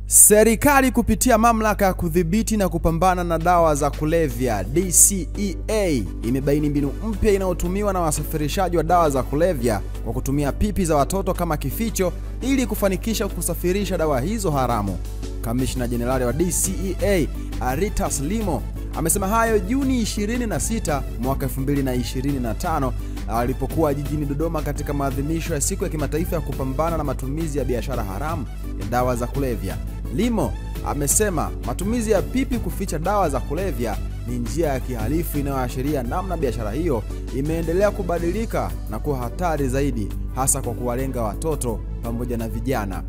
Serikali kupitia mamlaka ya kudhibiti na kupambana na dawa za kulevya DCEA imebaini mbinu mpya inayotumiwa na wasafirishaji wa dawa za kulevya kwa kutumia pipi za watoto kama kificho ili kufanikisha kusafirisha dawa hizo haramu. Kamishna Jenerali wa DCEA Aretas Limo amesema hayo Juni 26 mwaka 2025 alipokuwa jijini Dodoma katika maadhimisho ya siku ya kimataifa ya kupambana na matumizi ya biashara haramu ya dawa za kulevya. Limo amesema matumizi ya pipi kuficha dawa za kulevya ni njia ya kihalifu inayoashiria namna biashara hiyo imeendelea kubadilika na kuwa hatari zaidi, hasa kwa kuwalenga watoto pamoja na vijana.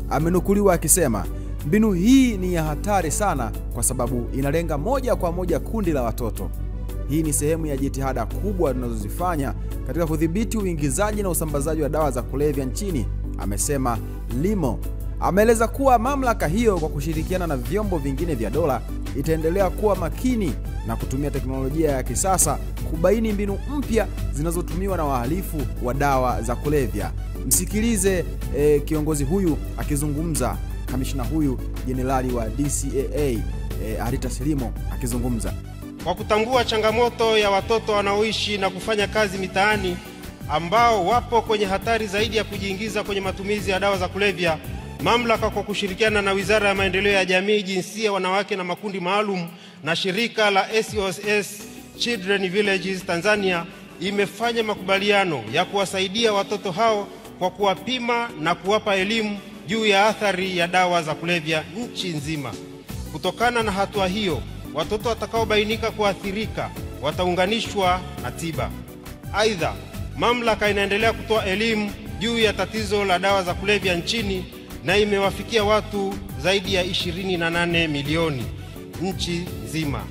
Amenukuliwa akisema mbinu hii ni ya hatari sana kwa sababu inalenga moja kwa moja kundi la watoto. Hii ni sehemu ya jitihada kubwa tunazozifanya katika kudhibiti uingizaji na usambazaji wa dawa za kulevya nchini, amesema Limo. Ameeleza kuwa mamlaka hiyo kwa kushirikiana na vyombo vingine vya dola itaendelea kuwa makini na kutumia teknolojia ya kisasa kubaini mbinu mpya zinazotumiwa na wahalifu wa dawa za kulevya. Msikilize kiongozi huyu akizungumza, kamishna huyu Jenerali wa DCEA Aretas Limo akizungumza. Kwa kutambua changamoto ya watoto wanaoishi na kufanya kazi mitaani ambao wapo kwenye hatari zaidi ya kujiingiza kwenye matumizi ya dawa za kulevya, mamlaka kwa kushirikiana na Wizara ya Maendeleo ya Jamii, Jinsia, Wanawake na Makundi Maalum na shirika la SOS Children Villages Tanzania imefanya makubaliano ya kuwasaidia watoto hao kwa kuwapima na kuwapa elimu juu ya athari ya dawa za kulevya nchi nzima. Kutokana na hatua hiyo, watoto watakaobainika kuathirika wataunganishwa na tiba. Aidha, mamlaka inaendelea kutoa elimu juu ya tatizo la dawa za kulevya nchini na imewafikia watu zaidi ya 28 milioni nchi nzima.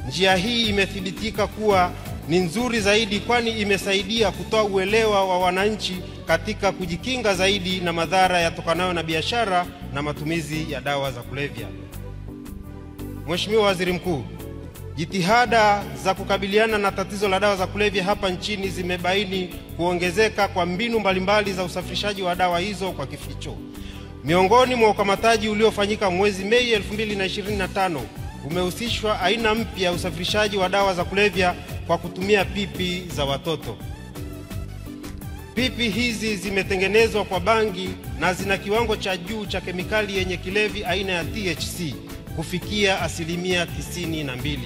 Njia hii imethibitika kuwa ni nzuri zaidi, kwani imesaidia kutoa uelewa wa wananchi katika kujikinga zaidi na madhara yatokanayo na biashara na matumizi ya dawa za kulevya. Mheshimiwa Waziri Mkuu, jitihada za kukabiliana na tatizo la dawa za kulevya hapa nchini zimebaini kuongezeka kwa mbinu mbalimbali za usafirishaji wa dawa hizo kwa kificho. Miongoni mwa ukamataji uliofanyika mwezi Mei 2025 umehusishwa aina mpya ya usafirishaji wa dawa za kulevya kwa kutumia pipi za watoto. Pipi hizi zimetengenezwa kwa bangi na zina kiwango cha juu cha kemikali yenye kilevi aina ya THC kufikia 92%.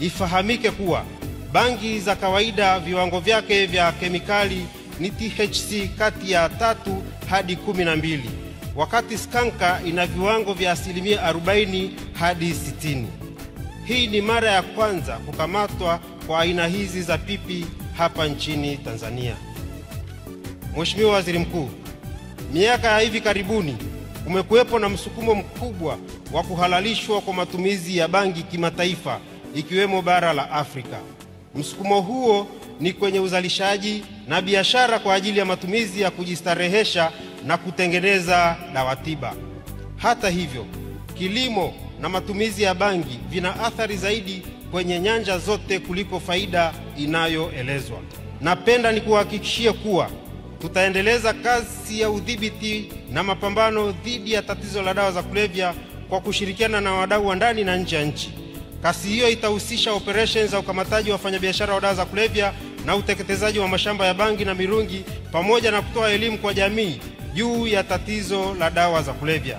Ifahamike kuwa bangi za kawaida viwango vyake vya kemikali ni THC kati ya 3 hadi 12, wakati skanka ina viwango vya 40 hadi 60. Hii ni mara ya kwanza kukamatwa kwa aina hizi za pipi hapa nchini Tanzania. Mheshimiwa Waziri Mkuu, miaka ya hivi karibuni kumekuwepo na msukumo mkubwa wa kuhalalishwa kwa matumizi ya bangi kimataifa ikiwemo bara la Afrika. Msukumo huo ni kwenye uzalishaji na biashara kwa ajili ya matumizi ya kujistarehesha na kutengeneza dawa tiba. Hata hivyo, kilimo na matumizi ya bangi vina athari zaidi kwenye nyanja zote kuliko faida inayoelezwa. Napenda nikuhakikishie kuwa tutaendeleza kazi ya udhibiti na mapambano dhidi ya tatizo la dawa za kulevya kwa kushirikiana na wadau wa ndani na nje ya nchi. Kasi hiyo itahusisha operations za ukamataji wa wafanyabiashara wa dawa za kulevya na uteketezaji wa mashamba ya bangi na mirungi, pamoja na kutoa elimu kwa jamii juu ya tatizo la dawa za kulevya.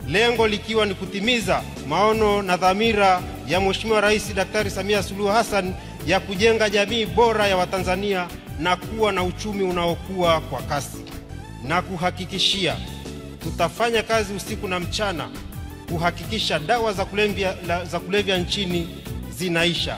Lengo likiwa ni kutimiza maono na dhamira ya Mheshimiwa Rais Daktari Samia Suluhu Hassan ya kujenga jamii bora ya Watanzania na kuwa na uchumi unaokua kwa kasi. Na kuhakikishia tutafanya kazi usiku na mchana kuhakikisha dawa za kulevya nchini zinaisha.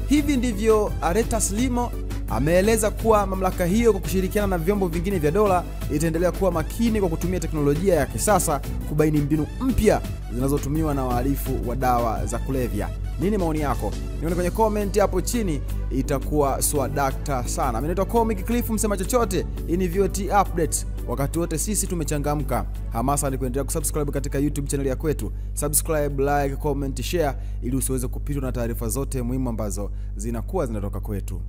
Hivi ndivyo Aretas Limo ameeleza kuwa mamlaka hiyo kwa kushirikiana na vyombo vingine vya dola itaendelea kuwa makini kwa kutumia teknolojia ya kisasa kubaini mbinu mpya zinazotumiwa na wahalifu wa dawa za kulevya. Nini maoni yako? Nione kwenye comment hapo chini, itakuwa swadakta sana. Mimi naitwa Comic Cliff, msema chochote. Hii ni VOT Updates. Wakati wote sisi tumechangamka. Hamasa ni kuendelea kusubscribe katika YouTube channel ya kwetu. Subscribe, like, comment, share ili usiweze kupitwa na taarifa zote muhimu ambazo zinakuwa zinatoka kwetu.